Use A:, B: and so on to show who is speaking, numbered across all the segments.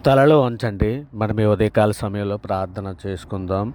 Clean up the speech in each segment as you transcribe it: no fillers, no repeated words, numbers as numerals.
A: తలలో ఉంచండి. మనం ఈ ఉదయకాల సమయంలో ప్రార్థన చేసుకుందాం.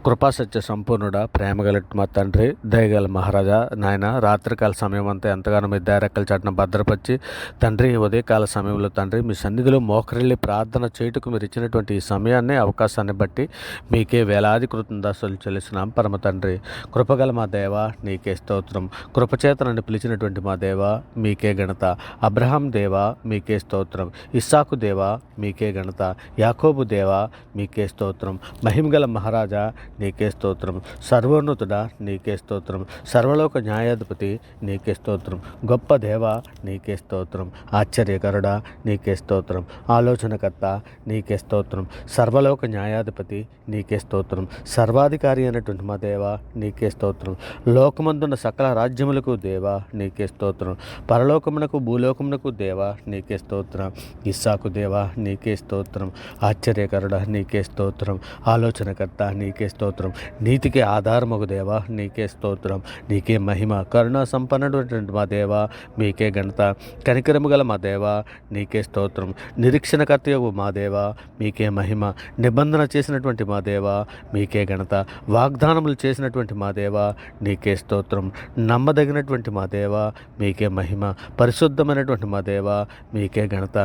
A: కృపా సత్య సంపూర్ణుడా, ప్రేమగల మా తండ్రి, దయగల మహారాజా, నాయన రాత్రికాల సమయం అంతా ఎంతగానో మీ దయరెక్కల చాటున భద్రపరిచి తండ్రి, ఈ ఉదయకాల సమయంలో తండ్రి మీ సన్నిధిలో మోకరిల్లి ప్రార్థన చేయుటకు మీరు ఇచ్చినటువంటి ఈ సమయాన్ని, అవకాశాన్ని బట్టి మీకే వేలాది కృతజ్ఞతాస్తుతులు చెల్లిస్తున్నాం. పరమ తండ్రి, కృపగల మా దేవ నీకే స్తోత్రం. కృపచేత నన్ను పిలిచినటువంటి మా దేవ మీకే ఘనత. అబ్రహాం దేవ మీకే స్తోత్రం. ఇస్సాకు దేవ మీకే ఘనత. యాకోబు దేవ మీకే స్తోత్రం. మహిమగల మహారాజా నీకే స్తోత్రం. సర్వోన్నతుడా నీకే స్తోత్రం. సర్వలోక న్యాయాధిపతి నీకే స్తోత్రం. గొప్ప దేవ నీకే స్తోత్రం. ఆశ్చర్యకరుడా నీకే స్తోత్రం. ఆలోచనకర్త నీకే స్తోత్రం. సర్వలోక న్యాయాధిపతి నీకే స్తోత్రం. సర్వాధికారి అయినటువంటి మా దేవ నీకే స్తోత్రం. లోకమందున్న సకల రాజ్యములకు దేవ నీకే స్తోత్రం. పరలోకమునకు భూలోకమునకు దేవ నీకే స్తోత్రం. ఇస్సాకు దేవ నీకే స్తోత్రం. ఆశ్చర్యకరుడా నీకే స్తోత్రం. ఆలోచనకర్త నీకే స్తోత్రం. నీతికి ఆధారమగు దేవా నీకే స్తోత్రం. నీకే మహిమ. కరుణా సంపన్నుడైనటువంటి మా దేవా మీకే ఘనత. కనికరము గల మా దేవా నీకే స్తోత్రం. నిరీక్షణకర్తయగు మా దేవా మీకే మహిమ. నిబంధన చేసినటువంటి మా దేవా మీకే ఘనత. వాగ్దానములు చేసినటువంటి మా దేవా నీకే స్తోత్రం. నమ్మదగినటువంటి మా దేవా మీకే మహిమ. పరిశుద్ధమైనటువంటి మా దేవా మీకే ఘనత.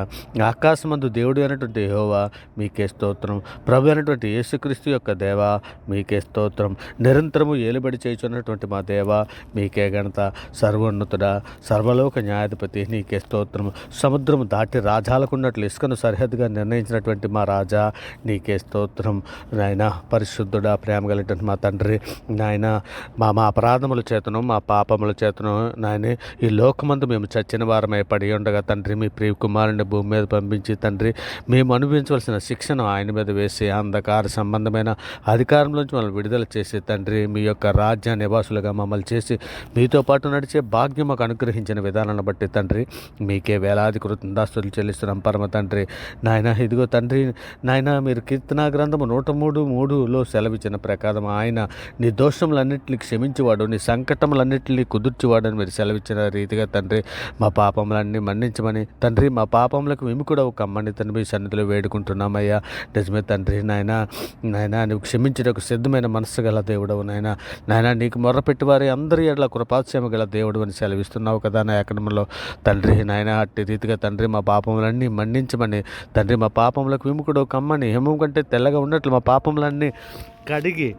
A: ఆకాశమందు దేవుడు అయినటువంటి యెహోవా మీకే స్తోత్రం. ప్రభు అయినటువంటి యేసుక్రీస్తు యొక్క దేవా మీకే స్తోత్రం. నిరంతరము ఏలుబడి చేయుచున్నటువంటి మా దేవ మీకే ఘనత. సర్వోన్నతుడా, సర్వలోక న్యాయాధిపతి నీకే స్తోత్రం. సముద్రము దాటి రాజాలకున్నట్లు ఇసుకను సరిహద్దుగా నిర్ణయించినటువంటి మా రాజా నీకే స్తోత్రం. నాయన పరిశుద్ధుడా, ప్రేమ కలిగినటువంటి మా తండ్రి, నాయన మా అపరాధముల చేతను మా పాపముల చేతను నాయన ఈ లోకమందు మేము చచ్చిన వారమై పడి ఉండగా తండ్రి, మీ ప్రియ కుమారుని భూమి మీద పంపించి తండ్రి, మేము అనుభవించవలసిన శిక్షను ఆయన మీద వేసి అంధకార సంబంధమైన అధికారంలోంచి మమ్మల్ని విడుదల చేసి తండ్రి, మీ యొక్క రాజ్య నివాసులుగా మమ్మల్ని చేసి మీతో పాటు నడిచే భాగ్యం మాకు అనుగ్రహించిన విధానాన్ని బట్టి తండ్రి మీకే వేలాది కృతజ్ఞతాస్తుతులు చెల్లిస్తున్నాం. పరమ తండ్రి, నాయన ఇదిగో తండ్రి, నాయన మీరు కీర్తనా గ్రంథము 103:3లో సెలవిచ్చిన ప్రకారం ఆయన నీ దోషములన్నింటినీ క్షమించేవాడు, నీ సంకటములన్నింటినీ కుదుర్చేవాడు అని మీరు సెలవిచ్చిన రీతిగా తండ్రి మా పాపములన్నీ మన్నించమని తండ్రి, మా పాపములకు విముకుడవు కమ్మని తండ్రి మీ సన్నిధిలో వేడుకుంటున్నామయ్యా. నిజమే తండ్రి, నాయన నువ్వు క్షమించడానికి సిద్ధమైన మనస్సు గల దేవుడవు నాయన నీకు మొర్రపెట్టి వారి అందరి ఎడల కృపాక్షేమ గల దేవుడు అని సెలవిస్తున్నావు కదా నా ఎక్కడంలో తండ్రి. నాయన అట్టి రీతిగా తండ్రి మా పాపములన్నీ మన్నించమని తండ్రి, మా పాపములకు విముకుడు కమ్మని హిమం కంటే తెల్లగా ఉన్నట్లు మా పాపములన్నీ కడిగి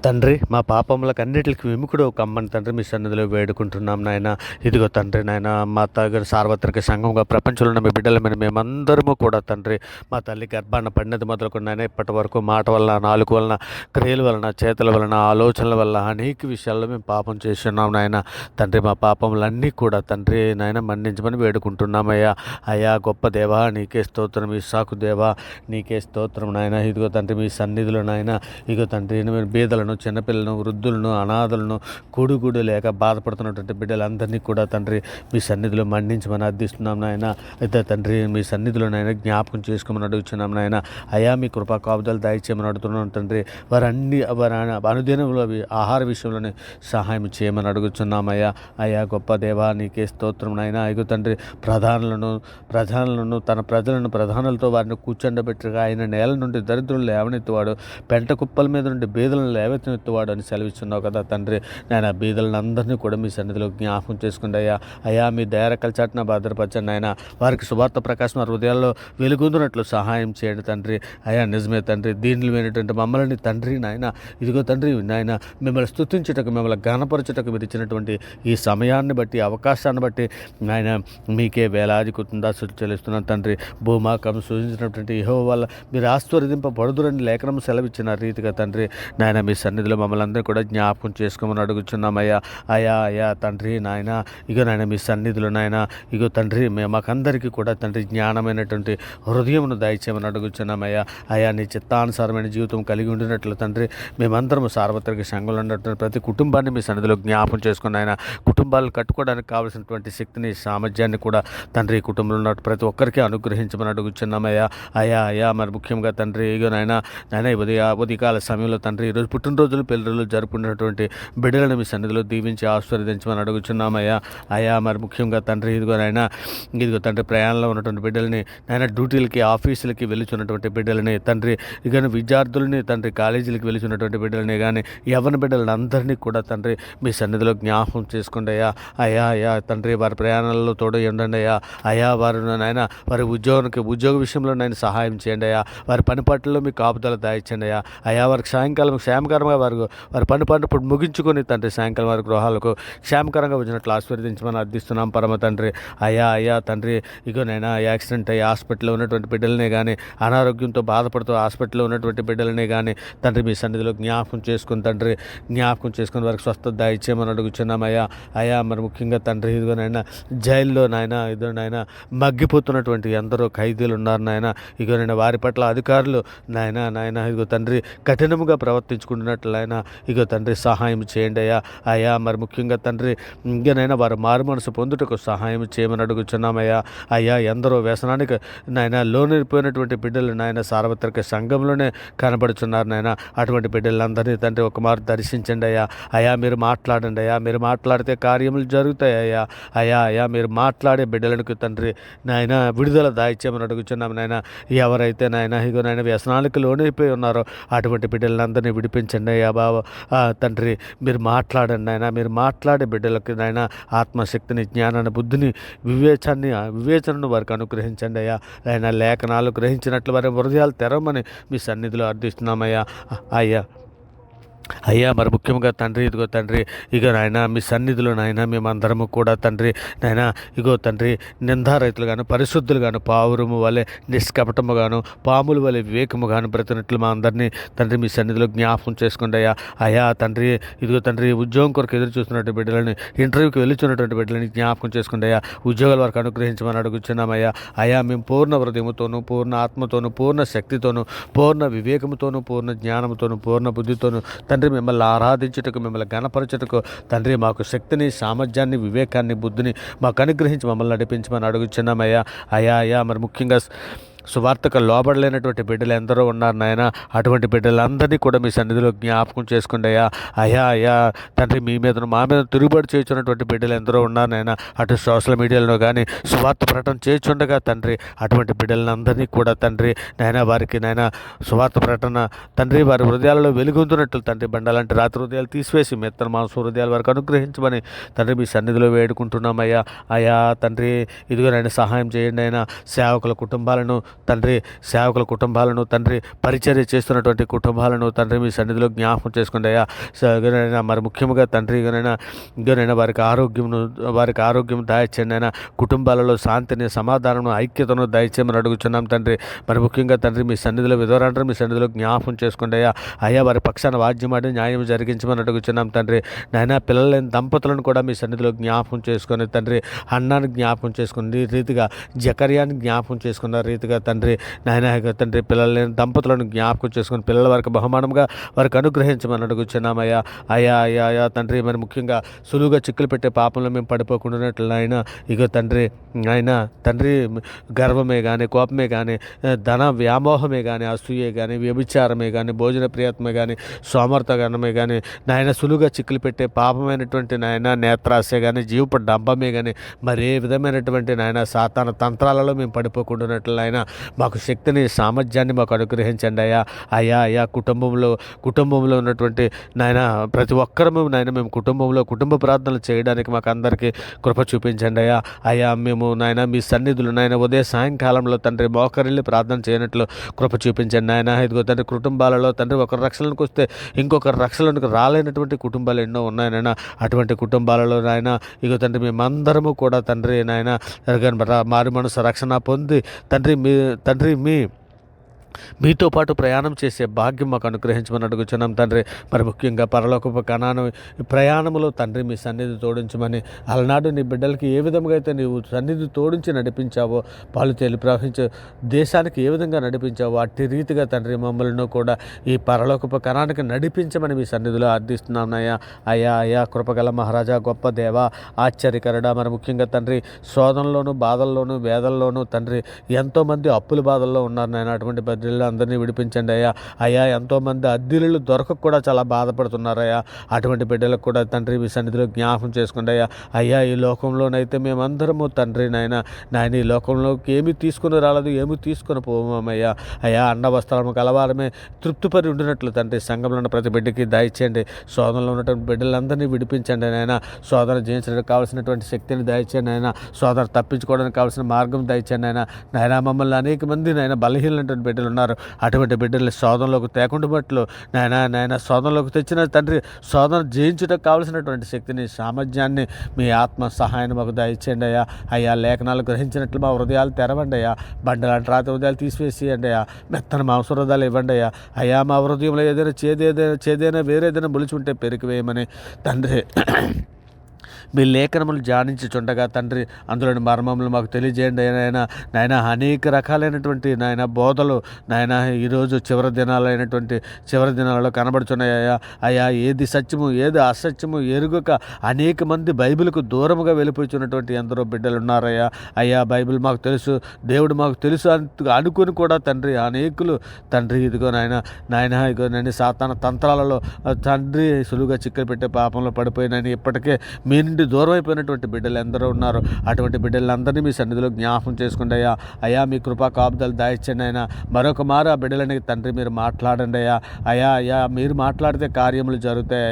A: తండ్రి, మా పాపములకు అన్నిటికి విముకుడు కమ్మని తండ్రి మీ సన్నిధిలో వేడుకుంటున్నాం నాయన. ఇదిగో తండ్రి, నాయన మా తగిన సార్వత్రిక సంఘంగా ప్రపంచంలో ఉన్న మీ బిడ్డల మీద మేమందరము కూడా తండ్రి, మా తల్లి గర్భాన పడినది మొదలుకొని నాయన ఇప్పటి వరకు మాట వలన, నాలుగు వలన, క్రియల వలన, చేతుల వలన, ఆలోచనల వల్ల అనేక విషయాల్లో మేము పాపం చేస్తున్నాం నాయన. తండ్రి, మా పాపములన్నీ కూడా తండ్రి నాయన మన్నించమని వేడుకుంటున్నామయ్యా. అయ్యా గొప్ప దేవా నీకే స్తోత్రం. ఇస్సాకు దేవా నీకే స్తోత్రం నాయన. ఇదిగో తండ్రి మీ సన్నిధిలో నాయన, ఇదిగో తండ్రి బీదలను, చిన్నపిల్లలను, వృద్ధులను, అనాథలను, కూడుగూడు లేక బాధపడుతున్నటువంటి బిడ్డలందరినీ కూడా తండ్రి మీ సన్నిధిలో మన్నించమని అర్థిస్తున్నాం నాయన. అయితే తండ్రి మీ సన్నిధిలో నాయన జ్ఞాపకం చేసుకోమని అడుగుతున్నాం నాయన. అయా మీ కృపా కాపుదలు దయచేయమని అడుగుతున్నాం తండ్రి. వారి అనుదినంలో ఆహార విషయంలోనే సహాయం చేయమని అడుగుతున్నామయ్యా. అయ్యా గొప్ప దేవా నీకే స్తోత్రం నాయన. ఇగో తండ్రి ప్రధానులను తన ప్రజలను ప్రధానులతో వారిని కూర్చోబెట్టగా ఆయన నేల నుండి దరిద్రులు లేవనెత్తువాడు, పెంట కుప్పల మీద నుండి బీదలను లేవనెత్తువాడు అని సెలవిస్తున్నావు కదా తండ్రి. నేను ఆ బీదలను అందరినీ కూడా మీ సన్నిధిలో జ్ఞాపకం చేసుకుంటే అయ్యా మీ దయరెక్కల చాటున భద్రపరచండి ఆయన. వారికి శుభార్త ప్రకాశం వారి హృదయాల్లో వెలుగొందునట్లు సహాయం చేయండి తండ్రి. అయ్యా నిజమే తండ్రి, దీనిలో అయినటువంటి మమ్మల్ని తండ్రి నాయన, ఇదిగో తండ్రి నాయన మిమ్మల్ని స్తుతించుటకు, మిమ్మల్ని ఘనపరచుటకు మీరు ఇచ్చినటువంటి ఈ సమయాన్ని బట్టి, అవకాశాన్ని బట్టి నాయన మీకే వేలాది కృతజ్ఞతాస్తుతులు చెల్లిస్తున్నాను తండ్రి. భూమాకం సూచించినటువంటి యెహోవా వల్ల మీరు ఆశీర్వదింపబడుదురని లేఖనం సెలవిచ్చిన రీతిగా తండ్రి నాయన మీ సన్నిధిలో మమ్మల్ని అందరూ కూడా జ్ఞాపకం చేసుకోమని అడుగుచున్నామయ్యా. అయ్యా తండ్రి నాయన, ఇగో నాయన మీ సన్నిధిలో నాయన, ఇగో తండ్రి మాకందరికీ కూడా తండ్రి జ్ఞానమైనటువంటి హృదయమును దయచేయమని అడుగుచున్నామయ్యా. అయ్యా నీ చిత్తానుసారమైన జీవితం కలిగి ఉండినట్లు తండ్రి మేమందరము సార్వత్రిక సంఘంలో ఉన్నటువంటి ప్రతి కుటుంబాన్ని మీ సన్నిధిలో జ్ఞాపకం చేసుకుని ఆయన కుటుంబాలు కట్టుకోవడానికి కావాల్సినటువంటి శక్తిని, సామర్థ్యాన్ని కూడా తండ్రి ఈ కుటుంబంలో ఉన్న ప్రతి ఒక్కరికి అనుగ్రహించమని అడుగుచున్నామయ్యా. అయ్యా మరి ముఖ్యంగా తండ్రి ఇగో నాయన ఉదయకాల సమయంలో తండ్రి ఈరోజు పుట్టినరోజు రోజులు పెళ్లి రోజులు జరుపుకున్నటువంటి బిడ్డలను మీ సన్నిధిలో దీవించి ఆశీర్వదించమని అడుగుచున్నామయ్యా. అయ్యా మరి ముఖ్యంగా తండ్రి ఇదిగో తండ్రి ప్రయాణంలో ఉన్నటువంటి బిడ్డలని నాయన డ్యూటీలకి ఆఫీసులకి వెళుచున్నటువంటి బిడ్డలని తండ్రి ఇక విద్యార్థులని తండ్రి కాలేజీలకు వెళుచున్నటువంటి బిడ్డలని కానీ యవ్వన బిడ్డలను అందరినీ కూడా తండ్రి మీ సన్నిధిలో జ్ఞాపకం చేసుకోండి అయ్యా. అయ్యా తండ్రి వారి ప్రయాణాలలో తోడు ఉండండి అయ్యా. అయ్యా వారు నాయన వారి ఉద్యోగ విషయంలో నేను సహాయం చేయండి అయ్యా. వారి పని పట్లలో మీ కాపుదల దాయించండి అయ్యా. అయ్యా వారికి సాయంకాలం క్షేమకరంగా వారి పని ఇప్పుడు ముగించుకొని తండ్రి సాయంకాలం వారి గృహాలకు క్షేమకరంగా వచ్చినట్లు ఆశీర్వదించమని అర్థిస్తున్నాం పరమ తండ్రి. అయ్యా తండ్రి నైనా యాక్సిడెంట్ అయ్యి హాస్పిటల్లో ఉన్నటువంటి బిడ్డలనే కానీ అనారోగ్యంతో బాధపడుతూ హాస్పిటల్లో ఉన్నటువంటి బిడ్డలనే కానీ తండ్రి మీ సన్నిధిలో జ్ఞాపకం చేసుకుని వారికి స్వస్థత దాయిచ్చేయమని అడుగుచున్నామయ్యా. అయ్యా మరి ముఖ్యంగా తండ్రి జైల్లో నాయన మగ్గిపోతున్నటువంటి ఎందరో ఖైదీలు ఉన్నారు నాయన. వారి పట్ల అధికారులు నాయన తండ్రి కఠినముగా ప్రవర్తించుకుంటున్నట్లు తండ్రి సహాయం చేయండి అయ్యా. అయ్యా మరి ముఖ్యంగా తండ్రి వారు మారు మనసు పొందుటకు సహాయం చేయమని అడుగుచున్నామయ్యా. అయ్యా ఎందరో వ్యసనానికి లోనైపోయినటువంటి బిడ్డలు సార్వత్రిక సంఘంలోనే కనబడుచున్నారు అటువంటి బిడ్డలందరినీ తండ్రి ఒక మారు దర్శించండి అయ్యా. అయ్యా మీరు మాట్లాడండి అయ్యా. మీరు మాట్లాడితే కార్యములు జరుగుతాయి అయ్యా. అయ్యా మీరు మాట్లాడే బిడ్డలకు తండ్రి విడుదల దాయిచ్చేయమని అడుగుచున్నాము ఎవరైతే వ్యసనాలకు లోనైపోయి ఉన్నారో అటువంటి బిడ్డలందరినీ విడిపించండి అయ్యా బాబా. తండ్రి మీరు మాట్లాడండి మీరు మాట్లాడే బిడ్డలకు ఆత్మశక్తిని, జ్ఞానాన్ని, బుద్ధిని, వివేచనను వారికి అనుగ్రహించండి అయ్యా. లేఖనాలు గ్రహించినట్లు వారి హృదయాలు తెరవమని మీ సన్నిధిలో అర్థిస్తున్నామయ్యా. అయ్యా మరి ముఖ్యంగా తండ్రి తండ్రి మీ సన్నిధిలో మేమందరము కూడా తండ్రి తండ్రి నిందారైతులుగాను పరిశుద్ధులుగాను పావురము వలె నిష్కపటముగాను పాముల వలె వివేకముగాను బ్రతినట్లు మా అందరినీ తండ్రి మీ సన్నిధిలో జ్ఞాపకం చేసుకోండి అయ్యా తండ్రి తండ్రి ఉద్యోగం కొరకు ఎదురు చూస్తున్నటువంటి బిడ్డలని, ఇంటర్వ్యూకి వెళ్ళుచున్నటువంటి బిడ్డలని జ్ఞాపకం చేసుకోండి అయ్యా. ఉద్యోగాల వరకు అనుగ్రహించమని అడుగుచున్నామయ్యా. మేము పూర్ణ హృదయముతోనూ, పూర్ణ ఆత్మతోనూ, పూర్ణ శక్తితోనూ, పూర్ణ వివేకముతోనూ, పూర్ణ జ్ఞానముతోనూ, పూర్ణ బుద్ధితోనూ తండ్రి మిమ్మల్ని ఆరాధించుటకు, మిమ్మల్ని గణపరచుటకు తండ్రి మాకు శక్తిని, సామర్థ్యాన్ని, వివేకాన్ని, బుద్ధిని మాకు అనుగ్రహించి మమ్మల్ని నడిపించమని అడుగుచున్నామయ్యా. అయ్యా మరి ముఖ్యంగా సువార్తకు లోబడలేనటువంటి బిడ్డలు ఎందరో ఉన్నారు నాయన. అటువంటి బిడ్డలందరినీ కూడా మీ సన్నిధిలో జ్ఞాపకం చేసుకోండి అయ్యా తండ్రి మా మీద తిరుగుబాటు చేస్తున్నటువంటి బిడ్డలు ఎందరో ఉన్నారు నాయన. అటు సోషల్ మీడియాలో కానీ సువార్త ప్రకటన చేస్తుండగా తండ్రి అటువంటి బిడ్డలందరినీ కూడా తండ్రి వారికి సువార్త ప్రకటన తండ్రి వారి హృదయాలలో వెలుగొందునట్లు తండ్రి బండాలంటే రాత్రి హృదయాలు తీసివేసి మెత్తన మాంస హృదయాల వరకు అనుగ్రహించమని తండ్రి మీ సన్నిధిలో వేడుకుంటున్నామయ్యా. తండ్రి సహాయం చేయండి సేవకుల కుటుంబాలను తండ్రి పరిచర్య చేస్తున్నటువంటి కుటుంబాలను తండ్రి మీ సన్నిధిలో జ్ఞాపకం చేసుకోండి అయ్యా. మరి ముఖ్యంగా తండ్రి వారికి ఆరోగ్యం దయచేయండి కుటుంబాలలో శాంతిని, సమాధానం, ఐక్యతను దయచేయమని అడుగుచున్నాం తండ్రి. మరి ముఖ్యంగా తండ్రి మీ సన్నిధిలో విధవరాంటారు మీ సన్నిధిలో జ్ఞాపకం చేసుకోండి అయ్యా. వారి పక్షాన వాద్యమాడి న్యాయం జరిగించమని అడుగుచున్నాం తండ్రి. పిల్లలు లేని దంపతులను కూడా మీ సన్నిధిలో జ్ఞాపకం చేసుకొని తండ్రి అన్నాన్ని జ్ఞాపకం చేసుకుని రీతిగా జకర్యాన్ని జ్ఞాపకం చేసుకున్న రీతిగా తండ్రి తండ్రి పిల్లలు లేని దంపతులను జ్ఞాపకం చేసుకుని పిల్లల వారికి బహుమానంగా వారికి అనుగ్రహించమని అడుగుచున్నామయ్యా. తండ్రి మరి ముఖ్యంగా సులువుగా చిక్కులు పెట్టే పాపంలో మేము పడిపోకుండానట్లు తండ్రి గర్వమే కానీ, కోపమే కానీ, ధన వ్యామోహమే కానీ, అసూయే కానీ, వ్యభిచారమే కానీ, భోజన ప్రియత్మే కానీ, సోమర్థగనమే కానీ సులువుగా చిక్కులు పెట్టే పాపమైనటువంటి నేత్రాశే కానీ, జీవపు డంబమే కానీ మరే విధమైనటువంటి సాతాన తంత్రాలలో మేము పడిపోకుండానట్లు మాకు శక్తిని, సామర్థ్యాన్ని మాకు అనుగ్రహించండి అయ్యా. కుటుంబంలో ఉన్నటువంటి ప్రతి ఒక్కరము మేము కుటుంబ ప్రార్థనలు చేయడానికి మాకు అందరికీ కృప చూపించండి అయ్యా. మేము మీ సన్నిధులు ఉదయ సాయంకాలంలో తండ్రి మోకరిల్లి ప్రార్థన చేయనట్లు కృప చూపించండి తండ్రి కుటుంబాలలో తండ్రి ఒకరి రక్షణకు వస్తే ఇంకొకరి రక్షణకు రాలేనటువంటి కుటుంబాలు ఎన్నో ఉన్నాయి అటువంటి కుటుంబాలలో తండ్రి మేమందరము కూడా తండ్రి మారు మనసు రక్షణ పొంది తండ్రి మీతో పాటు ప్రయాణం చేసే భాగ్యం మాకు అనుగ్రహించమని అడుగుచున్నాం తండ్రి. మరి ముఖ్యంగా పరలోకపు కణాను ప్రయాణంలో తండ్రి మీ సన్నిధి తోడించమని అలనాడు నీ బిడ్డలకి ఏ విధంగా అయితే నీవు సన్నిధి తోడించి నడిపించావో, పాలు తేలి ప్రవహించే దేశానికి ఏ విధంగా నడిపించావో అట్టి రీతిగా తండ్రి మమ్మల్ని కూడా ఈ పరలోకపు కణానికి నడిపించమని మీ సన్నిధిలో అర్థిస్తున్నానయ్యా. అయ్యా కృపగల మహారాజా, గొప్ప దేవ, ఆశ్చర్యకరుడ. మరి ముఖ్యంగా తండ్రి శోధనలోను, బాధల్లోను, వేదల్లోనూ తండ్రి ఎంతోమంది అప్పుల బాధల్లో ఉన్నారు అటువంటి బిడ్డలు అందరినీ విడిపించండి అయ్యా. అయ్యా ఎంతోమంది అద్దెలు దొరకక కూడా చాలా బాధపడుతున్నారయ్యా. అటువంటి బిడ్డలకు కూడా తండ్రి మీ సన్నిధిలో జ్ఞాపకం చేసుకోండి అయ్యా. అయ్యా ఈ లోకంలోనైతే మేమందరము తండ్రి నాయన ఈ లోకంలోకి ఏమి తీసుకుని రాలేదు, ఏమి తీసుకుని పోమయ్యా. అయ్యా అండ వస్త్రము కలవారమే తృప్తిపరి ఉండినట్లు తండ్రి సంఘంలో ఉన్న ప్రతి బిడ్డకి దయచేయండి. శోధనలో ఉన్నటువంటి బిడ్డలందరినీ విడిపించండి నాయన. శోధన జయించడానికి కావాల్సినటువంటి శక్తిని దయచేయండి నాయన. శోధన తప్పించుకోవడానికి కావాల్సిన మార్గం దయచేయండి నాయన. మమ్మల్ని అనేక మంది నాయన బలహీనటువంటి బిడ్డలు ఉన్నారు. అటువంటి బిడ్డలు శోధనలోకి తేకుండా బట్లు నాయన శోధనలోకి తెచ్చిన తండ్రి శోధన జయించడానికి కావాల్సినటువంటి శక్తిని, సామర్థ్యాన్ని మీ ఆత్మ సహాయాన్ని మాకు దయచేయండి అయ్యా. అయ్యా లేఖనాలు గ్రహించినట్లు మా హృదయాలు తెరవండి అయ్యా. బండలాంటి రాతి హృదయాలు తీసివేసియండి అయ్యా. మెత్తన మాంస హృదయాలు ఇవ్వండి అయ్యా. అయ్యా మా హృదయంలో ఏదైనా చేదైనా వేరేదైనా మొలిచి ఉంటే పెరిగివేయమని తండ్రి మీ లేఖనములు ధ్యానించుచుండగా తండ్రి అందులోని మర్మములు మాకు తెలియజేయండి నాయన. అనేక రకాలైనటువంటి నాయన బోధలు నాయన ఈరోజు చివరి దినాలలో కనబడుచున్నాయ్యా. అయ్యా ఏది సత్యము ఏది అసత్యము ఎరుగక అనేక మంది బైబిల్కు దూరముగా వెళ్ళిపోతున్నటువంటి ఎందరో బిడ్డలు ఉన్నారయ్యా. అయ్యా బైబిల్ మాకు తెలుసు, దేవుడు మాకు తెలుసు అనుకుని కూడా తండ్రి అనేకులు తండ్రి ఇదిగో నాయన సాతాన తంత్రాలలో తండ్రి సులువుగా చిక్కులు పెట్టే పాపంలో పడిపోయినని ఇప్పటికే మీ నుండి దూరం అయిపోయినటువంటి బిడ్డలు ఎందరో ఉన్నారు. అటువంటి బిడ్డలందరినీ మీ సన్నిధిలో జ్ఞాపకం చేసుకోండి అయ్యా. అయ్యా మీ కృపా కాపుదలు దాయిచ్చండి అయినా మరొక మారు ఆ బిడ్డలని తండ్రి మీరు మాట్లాడండి అయ్యా. మీరు మాట్లాడితే కార్యములు జరుగుతాయి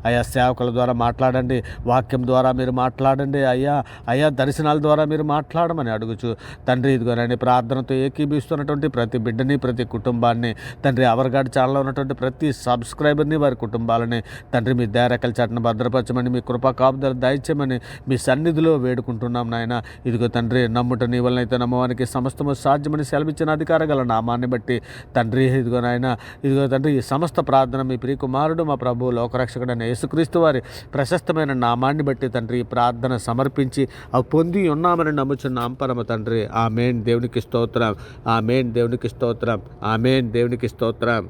A: అయ్యా. సేవకుల ద్వారా మాట్లాడండి, వాక్యం ద్వారా మీరు మాట్లాడండి అయ్యా. దర్శనాల ద్వారా మీరు మాట్లాడమని అడుగుచు తండ్రి ఇదిగోనండి ప్రార్థనతో ఏకీభవిస్తున్నటువంటి ప్రతి బిడ్డని, ప్రతి కుటుంబాన్ని తండ్రి అవర్గాడ్ ఛానల్లో ఉన్నటువంటి ప్రతి సబ్స్క్రైబర్ని, వారి కుటుంబాలని తండ్రి మీ దయారెక్కల చాటును భద్రపరచమని, మీ కృపా కాపుదలు దయచేయమని మీ సన్నిధిలో వేడుకుంటున్నాం నాయన. ఇదిగో తండ్రి నమ్ముట నీ వలనైతే నమ్మవానికి సమస్తము సాధ్యమని సెలవిచ్చిన అధికార గల నామాన్ని బట్టి తండ్రి ఇదిగో తండ్రి ఈ సమస్త ప్రార్థన మీ ప్రియ కుమారుడు మా ప్రభు లోకరక్షకుడైన యేసుక్రీస్తు వారి ప్రశస్తమైన నామాన్ని బట్టి తండ్రి ఈ ప్రార్థన సమర్పించి అవి పొంది ఉన్నామని నమ్ముచున్నాం పరమ తండ్రి. ఆమేన్. దేవునికి స్తోత్రం. ఆమేన్. దేవునికి స్తోత్రం. ఆమేన్. దేవునికి స్తోత్రం.